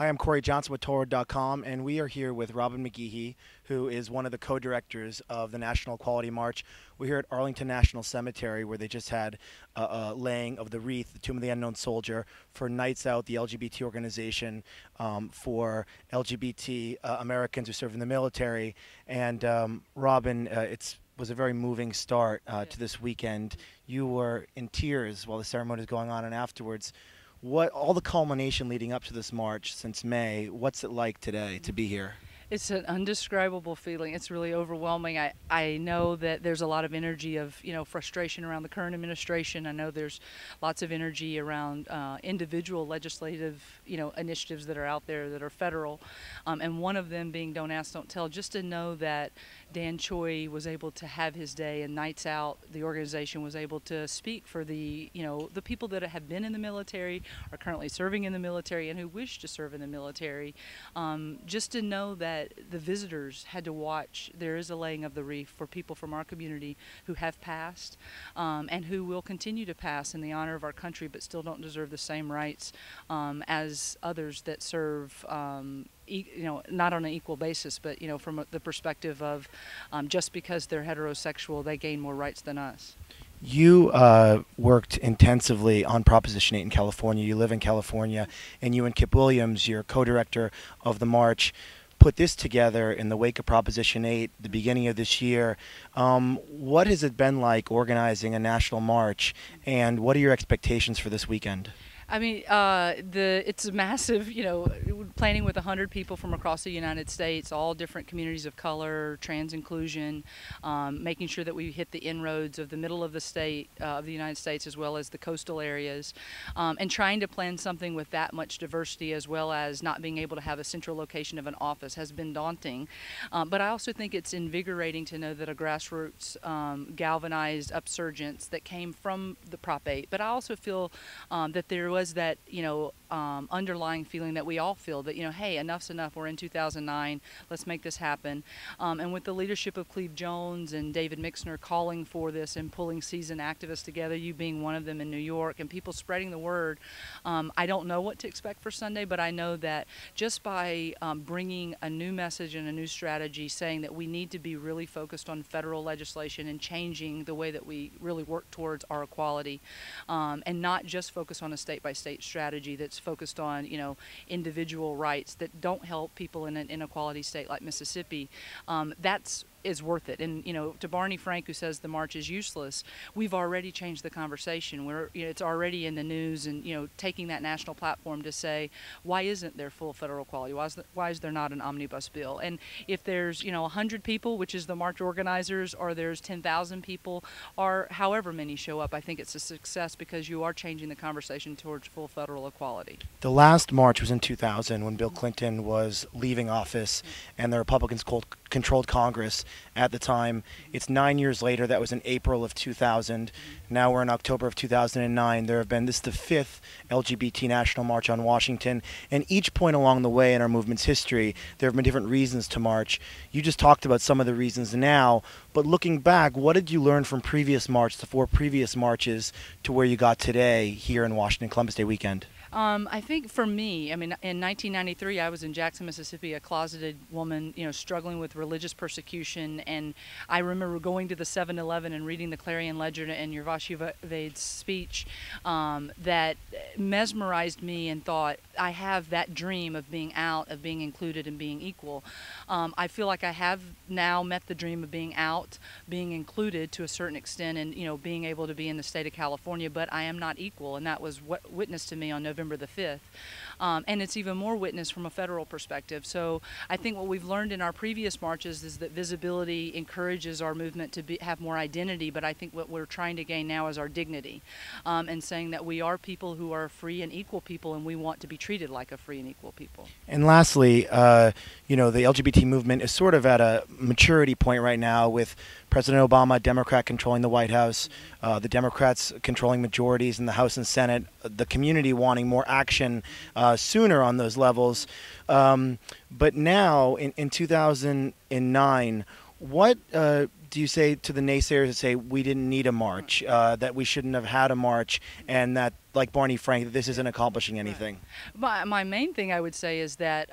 Hi, I'm Corey Johnson with Towleroad.com, and we are here with Robin McGehee, who is one of the co-directors of the National Equality March. We're here at Arlington National Cemetery, where they just had a laying of the wreath, the Tomb of the Unknown Soldier, for Nights Out, the LGBT organization for LGBT Americans who serve in the military. And Robin, it was a very moving start to this weekend. You were in tears while the ceremony was going on, and afterwards. What all the culmination leading up to this march since May? What's it like today to be here? It's an undescribable feeling. It's really overwhelming. I know that there's a lot of energy of, frustration around the current administration. I know there's lots of energy around individual legislative, initiatives that are out there that are federal. And one of them being Don't Ask, Don't Tell. Just to know that Dan Choi was able to have his day and Nights Out, the organization was able to speak for the people that have been in the military, are currently serving in the military, and who wish to serve in the military. Just to know that the visitors had to watch. There is a laying of the wreath for people from our community who have passed and who will continue to pass in the honor of our country, but still don't deserve the same rights as others that serve. Not on an equal basis, but from the perspective of just because they're heterosexual, they gain more rights than us. You worked intensively on Proposition 8 in California. You live in California, and you and Kip Williams, your co-director of the march, put this together in the wake of Proposition 8, the beginning of this year. What has it been like organizing a national march, and what are your expectations for this weekend? I mean, it's massive, planning with 100 people from across the United States, all different communities of color, trans inclusion, making sure that we hit the inroads of the middle of the state, of the United States, as well as the coastal areas, and trying to plan something with that much diversity, as well as not being able to have a central location of an office, has been daunting. But I also think it's invigorating to know that a grassroots galvanized upsurgence that came from the Prop 8, but I also feel that there was that underlying feeling that we all feel that hey, enough's enough. We're in 2009. Let's make this happen. And with the leadership of Cleve Jones and David Mixner calling for this and pulling seasoned activists together, you being one of them in New York, and people spreading the word, I don't know what to expect for Sunday, but I know that just by bringing a new message and a new strategy, saying that we need to be really focused on federal legislation and changing the way that we really work towards our equality, and not just focus on a state-by-state strategy that's focused on individual rights that don't help people in an inequality state like Mississippi. That's is worth it. And to Barney Frank, who says the march is useless, we've already changed the conversation. It's already in the news, and taking that national platform to say, why isn't there full federal equality? Why is there not an omnibus bill? And if there's 100 people, which is the march organizers, or there's 10,000 people, or however many show up, I think it's a success because you are changing the conversation towards full federal equality. The last march was in 2000 when Bill Clinton was leaving office and the Republicans controlled Congress at the time. It's 9 years later. That was in April of 2000. Now we're in October of 2009. This is the 5th LGBT National March on Washington, and each point along the way in our movement's history, there have been different reasons to march. You just talked about some of the reasons now, but looking back, what did you learn from previous marches, the 4 previous marches, to where you got today here in Washington, Columbus Day weekend? I think for me, in 1993, I was in Jackson, Mississippi, a closeted woman, struggling with religious persecution, and I remember going to the 7-Eleven and reading the Clarion Ledger and Yervash Vade's speech that mesmerized me, and thought, I have that dream of being out, of being included, and being equal. I feel like I have now met the dream of being out, being included to a certain extent, and being able to be in the state of California, but I am not equal, and that was what witnessed to me on November the 5th. And it's even more witness from a federal perspective. So I think what we've learned in our previous marches is that visibility encourages our movement to have more identity, but I think what we're trying to gain now is our dignity, and saying that we are people who are free and equal people, and we want to be treated like a free and equal people. And lastly, the LGBT movement is sort of at a maturity point right now, with President Obama, a Democrat, controlling the White House, the Democrats controlling majorities in the House and Senate, the community wanting more action sooner on those levels. But now, in 2009, what do you say to the naysayers that say we didn't need a march, that we shouldn't have had a march, and that, like Barney Frank, that this isn't accomplishing anything? My main thing I would say is that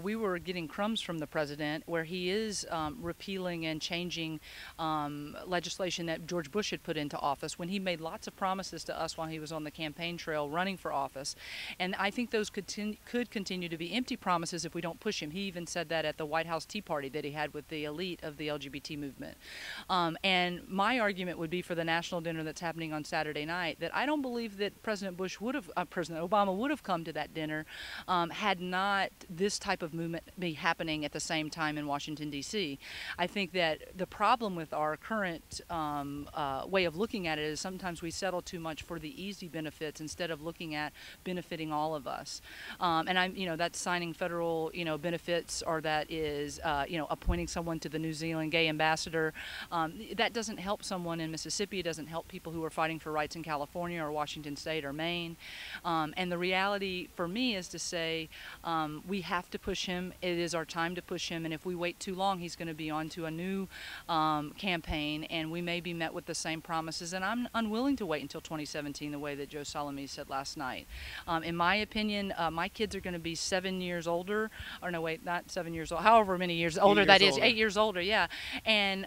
we were getting crumbs from the president where he is repealing and changing legislation that George Bush had put into office when he made lots of promises to us while he was on the campaign trail running for office. And I think those could continue to be empty promises if we don't push him. He even said that at the White House Tea Party that he had with the elite of the LGBT movement. And my argument would be for the national dinner that's happening on Saturday night that I don't believe that President Obama would have come to that dinner had not this type of movement be happening at the same time in Washington, D.C. I think that the problem with our current way of looking at it is sometimes we settle too much for the easy benefits instead of looking at benefiting all of us. And that's signing federal, benefits, or that is, appointing someone to the New Zealand gay ambassador. That doesn't help someone in Mississippi. It doesn't help people who are fighting for rights in California or Washington State or Maine. And the reality for me is to say we have to push him. It is our time to push him. And if we wait too long, he's going to be on to a new campaign, and we may be met with the same promises. And I'm unwilling to wait until 2017 the way that Joe Salome said last night. In my opinion, my kids are going to be 7 years older, or no, wait, not 7 years old, however many years older that is, 8 years older, yeah. And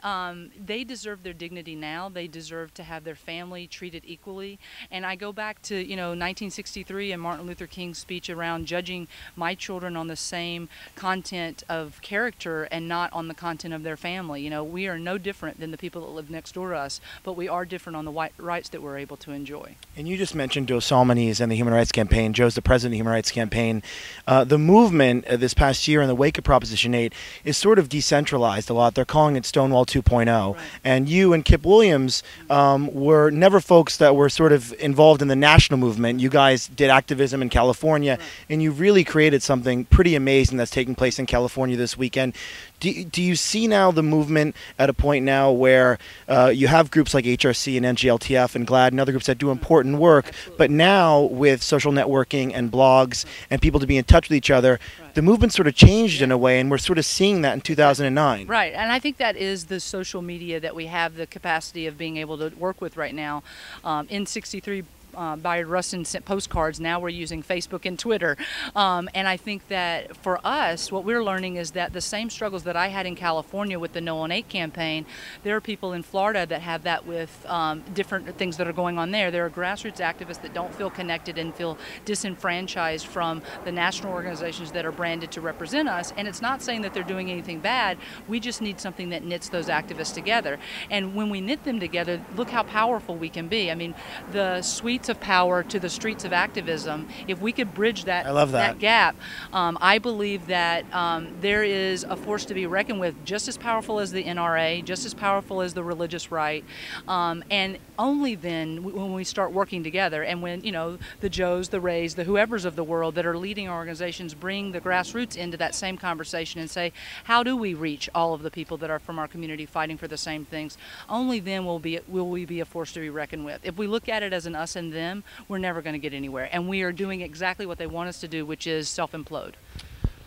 they deserve their dignity now. They deserve to have their family treated equally. And I go back to, 1963 and Martin Luther King's speech around judging my children on the same content of character and not on the content of their family. We are no different than the people that live next door to us, but we are different on the rights that we're able to enjoy. And you just mentioned Joe Salmones and the Human Rights Campaign. Joe's the president of the Human Rights Campaign. The movement this past year in the wake of Proposition 8 is sort of decentralized a lot. They're calling it Stonewall 2.0. Right. And you and Kip Williams were never folks that were sort of involved in the national movement. You guys did activism in California, right, and you really created something pretty amazing that's taking place in California this weekend. Do you see now the movement at a point now where you have groups like HRC and NGLTF and GLAAD and other groups that do important work, absolutely, but now with social networking and blogs and people to be in touch with each other, right, the movement sort of changed in a way, and we're sort of seeing that in 2009. Right, and I think that is the social media that we have the capacity of being able to work with right now. In 63, Bayard Rustin sent postcards. Now we're using Facebook and Twitter. And I think that for us, what we're learning is that the same struggles that I had in California with the No on 8 campaign, there are people in Florida that have that with different things that are going on there. There are grassroots activists that don't feel connected and feel disenfranchised from the national organizations that are branded to represent us. And it's not saying that they're doing anything bad. We just need something that knits those activists together. And when we knit them together, look how powerful we can be. I mean, the suites of power to the streets of activism, if we could bridge that, I love that gap, I believe that there is a force to be reckoned with, just as powerful as the NRA, just as powerful as the religious right, and only then when we start working together, and when the Joes, the Rays, the whoever's of the world that are leading organizations bring the grassroots into that same conversation and say, how do we reach all of the people that are from our community fighting for the same things? Only then will we be a force to be reckoned with. If we look at it as an us and them, we're never going to get anywhere. And we are doing exactly what they want us to do, which is self-implode.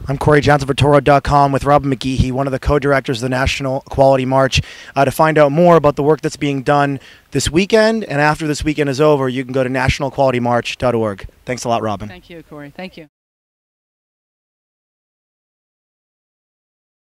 I'm Corey Johnson for Towleroad.com with Robin McGehee, one of the co-directors of the National Equality March. To find out more about the work that's being done this weekend, and after this weekend is over, you can go to nationalequalitymarch.org. Thanks a lot, Robin. Thank you, Corey. Thank you.